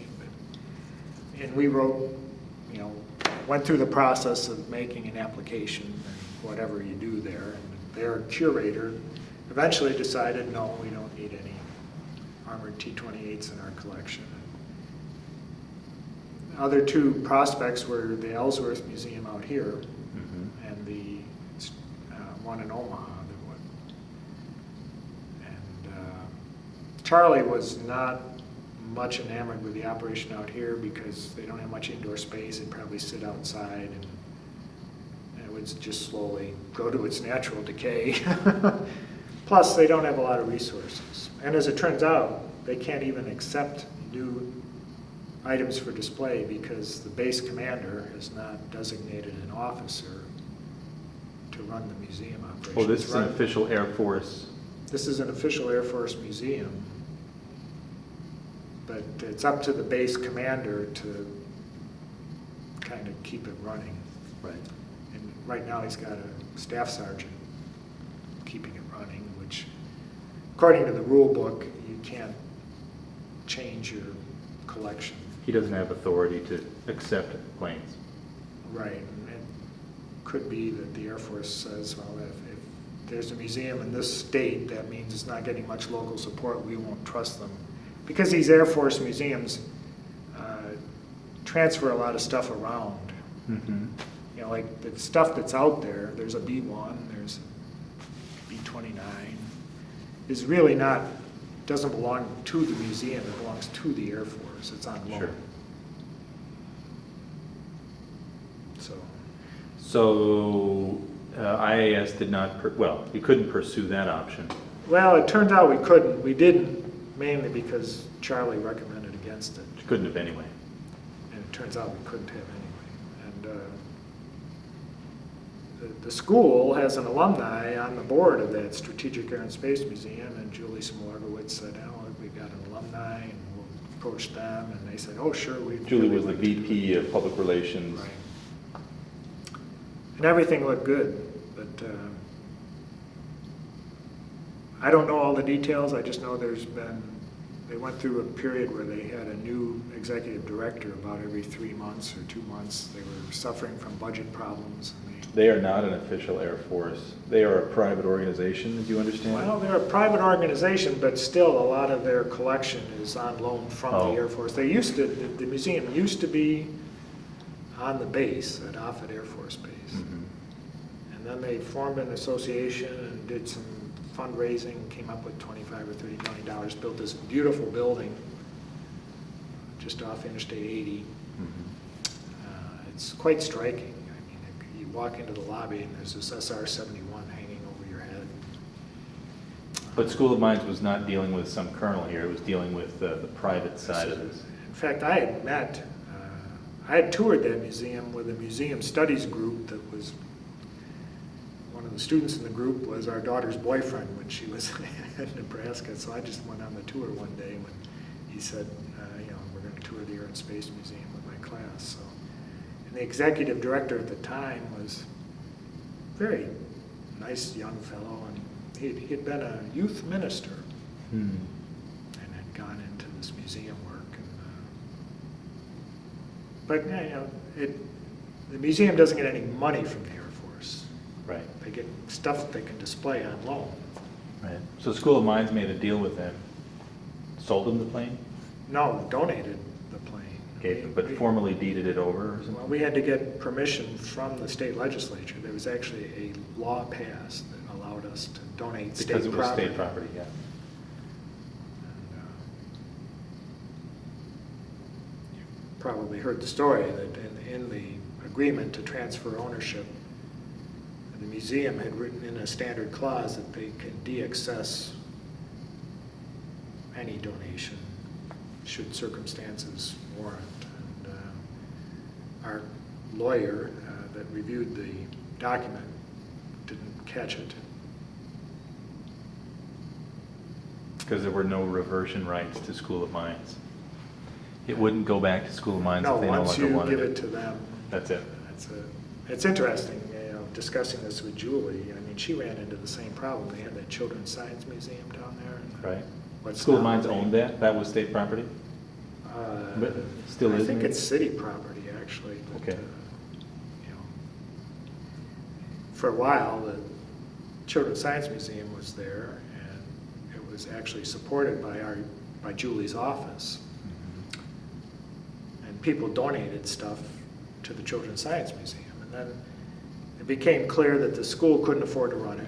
And we wrote, went through the process of making an application and whatever you do there. And their curator eventually decided, no, we don't need any armored T28s in our collection. Other two prospects were the Ellsworth Museum out here and the one in Omaha. And Charlie was not much enamored with the operation out here because they don't have much indoor space. They'd probably sit outside and it would just slowly go to its natural decay. Plus, they don't have a lot of resources. And as it turns out, they can't even accept new items for display because the base commander has not designated an officer to run the museum operation. Well, this is an official Air Force. This is an official Air Force museum, but it's up to the base commander to kind of keep it running. Right. And right now he's got a staff sergeant keeping it running, which according to the rule book, you can't change your collection. He doesn't have authority to accept planes. Right, and it could be that the Air Force says, well, if there's a museum in this state, that means it's not getting much local support, we won't trust them. Because these Air Force museums transfer a lot of stuff around. Mm-hmm. Like the stuff that's out there, there's a B-1, there's a B-29, is really not, doesn't belong to the museum, it belongs to the Air Force, it's on loan. Sure. So IAS did not, you couldn't pursue that option. well, it turns out we couldn't. We didn't, mainly because Charlie recommended against it. You couldn't have anyway. And it turns out we couldn't have anyway. And the school has an alumni on the board of that Strategic Air and Space Museum, and Julie Smolagowicz said, oh, we've got an alumni, and we'll approach them. And they said, oh, sure. Julie was the VP of Public Relations. Right. And everything looked good, but I don't know all the details, I just know they went through a period where they had a new executive director about every 3 months or 2 months. They were suffering from budget problems. They are not an official Air Force. They are a private organization, as you understand? Well, they're a private organization, but still a lot of their collection is on loan from the Air Force. The museum used to be on the base at Offutt Air Force Base. Mm-hmm. And then they formed an association and did some fundraising, came up with $25 or $30 million, built this beautiful building just off Interstate 80. Mm-hmm. It's quite striking. I mean, you walk into the lobby and there's this SR-71 hanging over your head. But School of Mines was not dealing with some colonel here, it was dealing with the private side of this. In fact, I had toured that museum with a museum studies group that was, one of the students in the group was our daughter's boyfriend when she was in Nebraska. So I just went on the tour one day when he said, we're going to tour the Air and Space Museum with my class. So, and the executive director at the time was a very nice young fellow, and he'd been a youth minister and had gone into this museum work. But the museum doesn't get any money from the Air Force. Right. They get stuff that they can display on loan. Right. So School of Mines made a deal with them, sold them the plane? No, donated the plane. Okay, but formally deeded it over or something? Well, we had to get permission from the state legislature. There was actually a law passed that allowed us to donate state property. Because it was state property, yeah. Probably heard the story that in the agreement to transfer ownership, the museum had written in a standard clause that they can de-access any donation should circumstances warrant. And our lawyer that reviewed the document didn't catch it. Because there were no reversion rights to School of Mines. It wouldn't go back to School of Mines if they no once longer you wanted give it. it to them. That's it. It's interesting, discussing this with Julie. I mean, she ran into the same problem. They had that Children's Science Museum down there. And Right. School of Mines owned that? That was state property? But still is? I think maybe? it's city property, actually. But, Okay. for a while, the Children's Science Museum was there, and it was actually supported by Julie's office. And people donated stuff to the Children's Science Museum. And then it became clear that the school couldn't afford to run it.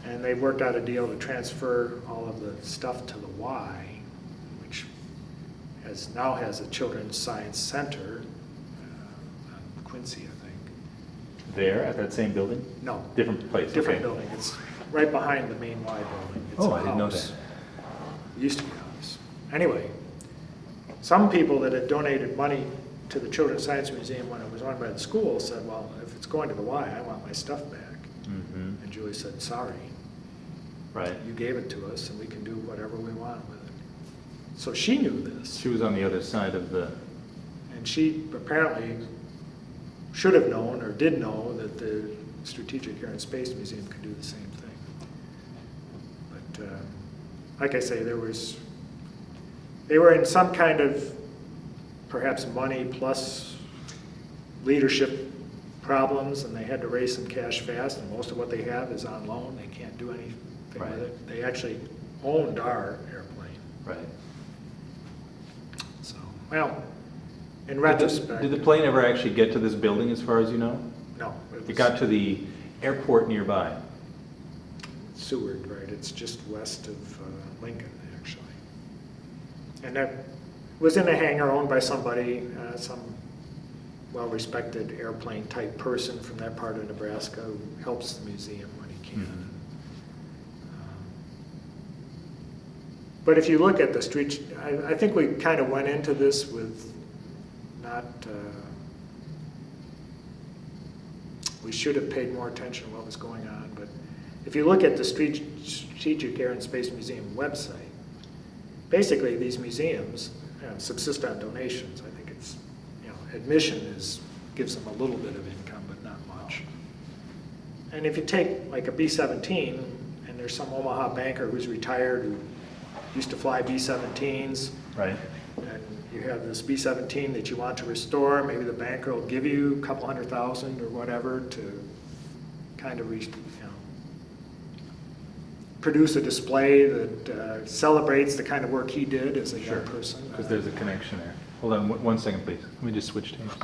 And they worked out a deal to transfer all of the stuff to the Y, which now has a Children's Science Center on Quincy, I think. There, at that same building? No. Different place, Different okay. building. It's right behind the main Y building. It's Oh, a I didn't know house. that. It used to be a house. Anyway, some people that had donated money to the Children's Science Museum when it was owned by the school said, well, if it's going to the Y, I want my stuff back. Mm-hmm. And Julie said, sorry, Right. you gave it to us and we can do whatever we want with it. So she knew this. She was on the other side of the... And she apparently should have known or did know that the Strategic Air and Space Museum could do the same thing. But like I say, they were in some kind of perhaps money plus leadership problems, and they had to raise some cash fast, and most of what they have is on loan. They can't do anything Right. with it. They actually owned our airplane. Right. So, well, in retrospect. Did the plane ever actually get to this building, as far as you know? No. It got to the airport nearby. Seward, right? It's just west of Lincoln, actually. And that was in a hangar owned by somebody, some well-respected airplane-type person from that part of Nebraska who helps the museum when he can. Mm-hmm. But if you look at the street, I think we kind of went into this with not, we should have paid more attention to what was going on, but if you look at the Strategic Air and Space Museum website, basically these museums subsist on donations. I think it's, admission gives them a little bit of income, but not much. And if you take like a B-17, and there's some Omaha banker who's retired who used to fly B-17s. Right. And you have this B-17 that you want to restore, maybe the banker will give you a couple $100,000 or whatever to kind of, produce a display that celebrates the kind of work he did as a young person. Because there's a connection there. Hold on one second, please. Let me just switch tapes.